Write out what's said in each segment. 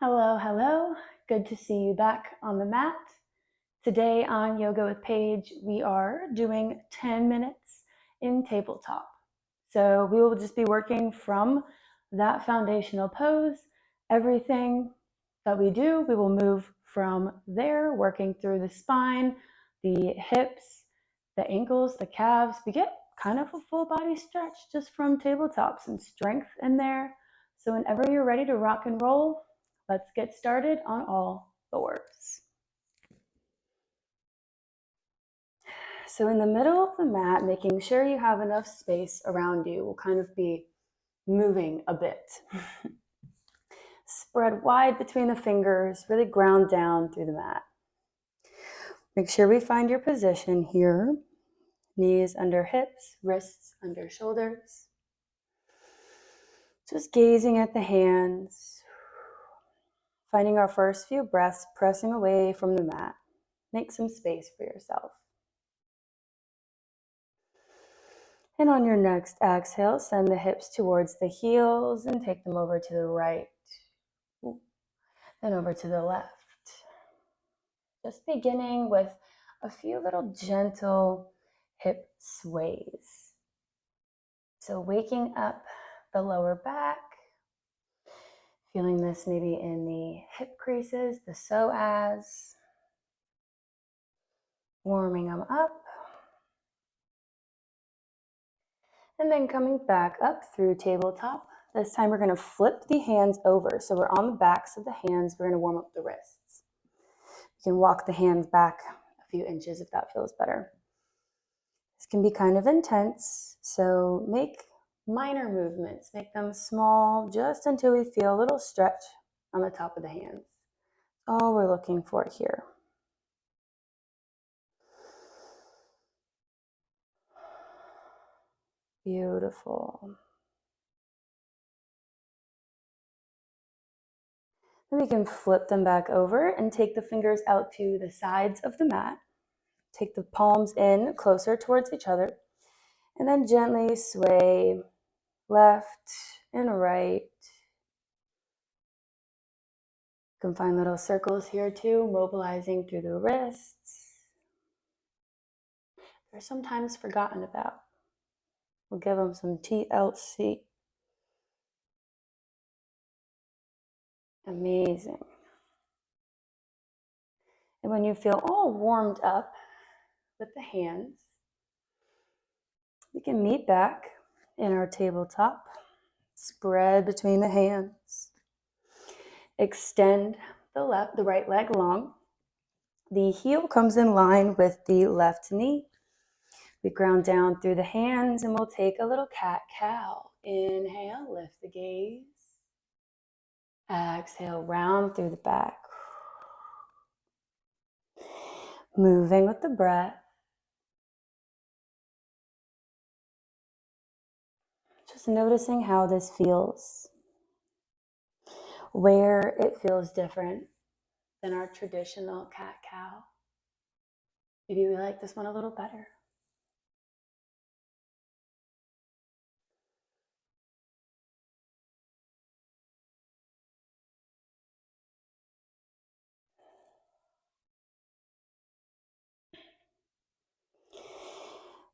Hello, hello. Good to see you back on the mat. Today on Yoga with Paige, we are doing 10 minutes in tabletop. So we will just be working from that foundational pose. Everything that we do, we will move from there, working through the spine, the hips, the ankles, the calves. We get kind of a full body stretch just from tabletop, some strength in there. So whenever you're ready to rock and roll, let's get started on all fours. So in the middle of the mat, making sure you have enough space around you will kind of be moving a bit. Spread wide between the fingers, really ground down through the mat. Make sure we find your position here. Knees under hips, wrists under shoulders. Just gazing at the hands. Finding our first few breaths, pressing away from the mat. Make some space for yourself. And on your next exhale, send the hips towards the heels and take them over to the right. Then over to the left. Just beginning with a few little gentle hip sways. So waking up the lower back, feeling this maybe in the hip creases, the psoas, warming them up. And then coming back up through tabletop. This time we're going to flip the hands over. So we're on the backs of the hands. We're going to warm up the wrists. You can walk the hands back a few inches if that feels better. This can be kind of intense, so make minor movements. Make them small just until we feel a little stretch on the top of the hands. All we're looking for here. Beautiful. Then we can flip them back over and take the fingers out to the sides of the mat. Take the palms in closer towards each other. And then gently sway left and right. You can find little circles here too, mobilizing through the wrists. They're sometimes forgotten about. We'll give them some TLC. Amazing. And when you feel all warmed up with the hands, we can meet back in our tabletop. Spread between the hands. Extend the right leg long. The heel comes in line with the left knee. We ground down through the hands and we'll take a little cat-cow. Inhale, lift the gaze. Exhale, round through the back. Moving with the breath. Just noticing how this feels. Where it feels different than our traditional cat-cow. Maybe we like this one a little better.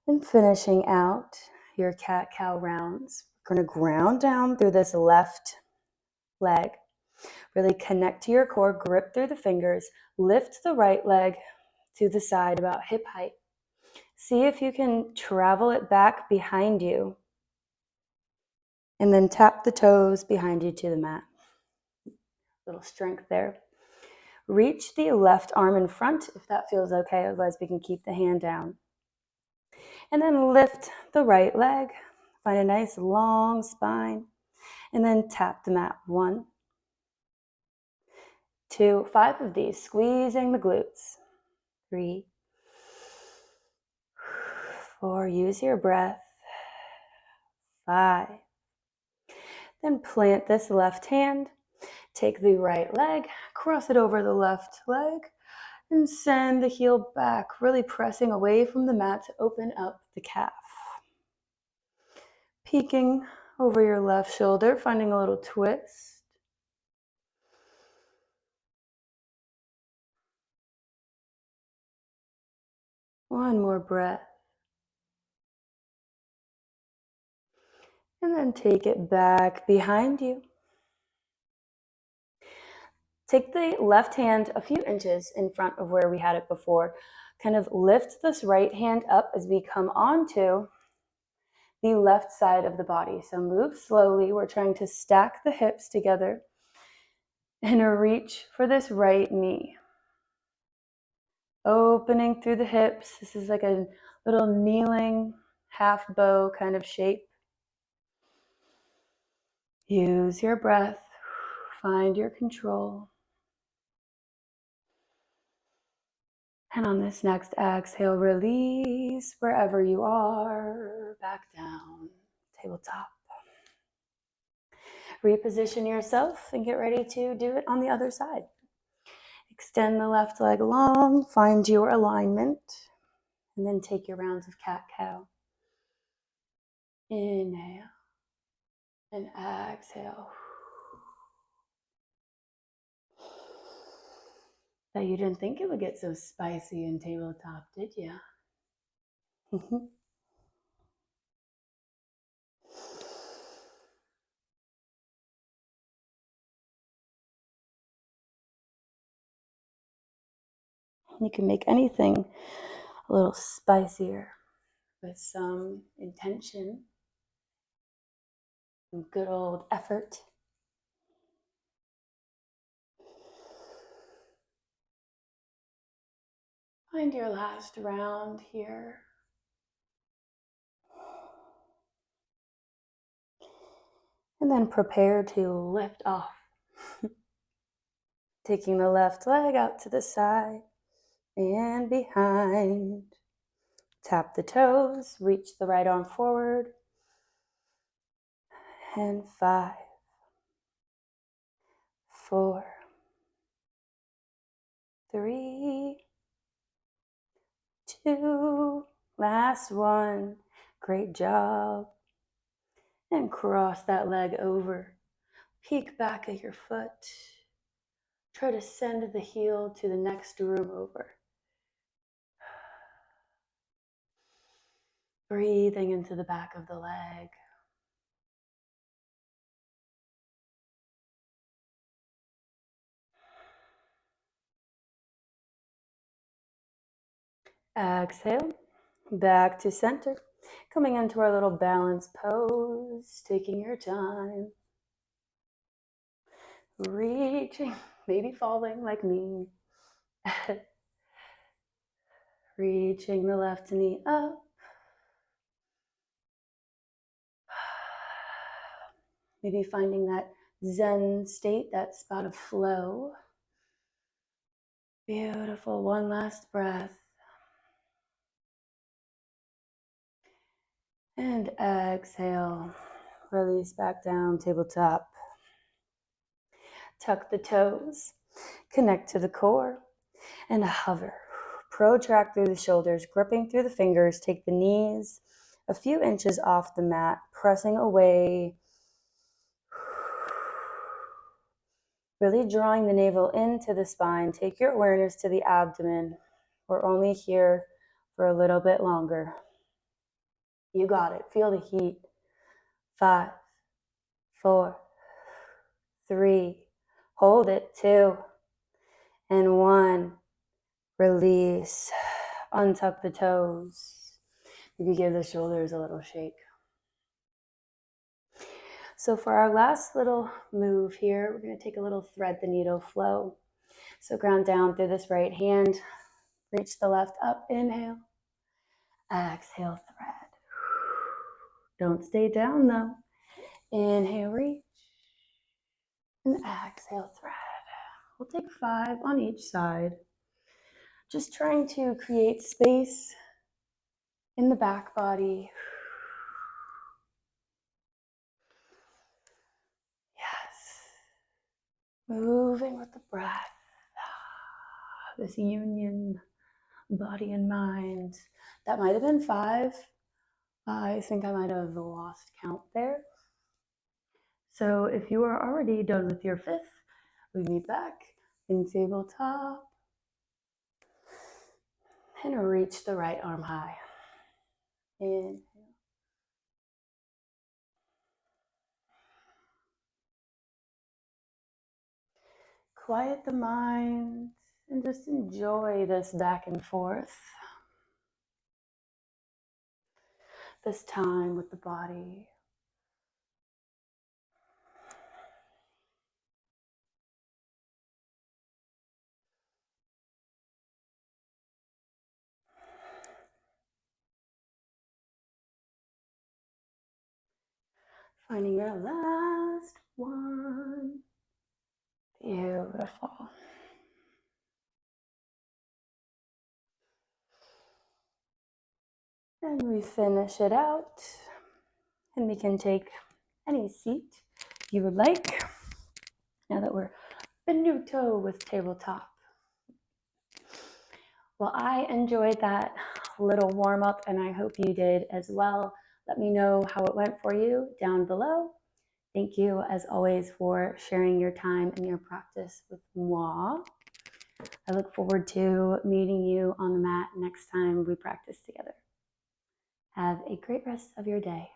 And finishing out your cat-cow rounds, we're going to ground down through this left leg. Really connect to your core, grip through the fingers, lift the right leg to the side about hip height. See if you can travel it back behind you. And then tap the toes behind you to the mat. Little strength there. Reach the left arm in front if that feels okay, otherwise we can keep the hand down. And then lift the right leg. Find a nice long spine. And then tap the mat. 1, 2, 5 of these. Squeezing the glutes. 3, 4. Use your breath. 5. Then plant this left hand. Take the right leg. Cross it over the left leg. And send the heel back. Really pressing away from the mat to open up the calf. Peeking over your left shoulder, finding a little twist. One more breath. And then take it back behind you. Take the left hand a few inches in front of where we had it before. Kind of lift this right hand up as we come onto the left side of the body. So move slowly. We're trying to stack the hips together and reach for this right knee. Opening through the hips. This is like a little kneeling half bow kind of shape. Use your breath. Find your control. And on this next exhale, release wherever you are. Back down, tabletop. Reposition yourself and get ready to do it on the other side. Extend the left leg long, find your alignment, and then take your rounds of cat-cow. Inhale and exhale. Bet you didn't think it would get so spicy in tabletop, did you? You can make anything a little spicier with some intention and good old effort. Find your last round here. And then prepare to lift off. Taking the left leg out to the side and behind. Tap the toes, reach the right arm forward. And 5, 4, 3, 2, last one. Great job. And cross that leg over. Peek back at your foot. Try to send the heel to the next room over. Breathing into the back of the leg. Exhale, back to center. Coming into our little balance pose, taking your time. Reaching, maybe falling like me. Reaching the left knee up. Maybe finding that Zen state, that spot of flow. Beautiful. One last breath. And exhale. Release back down, tabletop. Tuck the toes. Connect to the core. And hover. Protract through the shoulders, gripping through the fingers. Take the knees a few inches off the mat, pressing away. Really drawing the navel into the spine. Take your awareness to the abdomen. We're only here for a little bit longer. You got it. Feel the heat. 5, 4, 3. Hold it. 2, and 1. Release. Untuck the toes. Maybe give the shoulders a little shake. So for our last little move here, we're going to take a little thread the needle flow. So ground down through this right hand. Reach the left up. Inhale. Exhale, thread. Don't stay down though. Inhale, reach. And exhale, thread. We'll take 5 on each side. Just trying to create space in the back body. Yes. Moving with the breath. This union, body and mind. That might have been 5. I think I might have lost count there. So if you are already done with your 5th, we meet back in tabletop. And reach the right arm high. Inhale. Quiet the mind and just enjoy this back and forth. This time with the body. Finding your last one. Beautiful. And we finish it out. And we can take any seat you would like. Now that we're Benuto with tabletop. Well, I enjoyed that little warm up and I hope you did as well. Let me know how it went for you down below. Thank you as always for sharing your time and your practice with moi. I look forward to meeting you on the mat next time we practice together. Have a great rest of your day.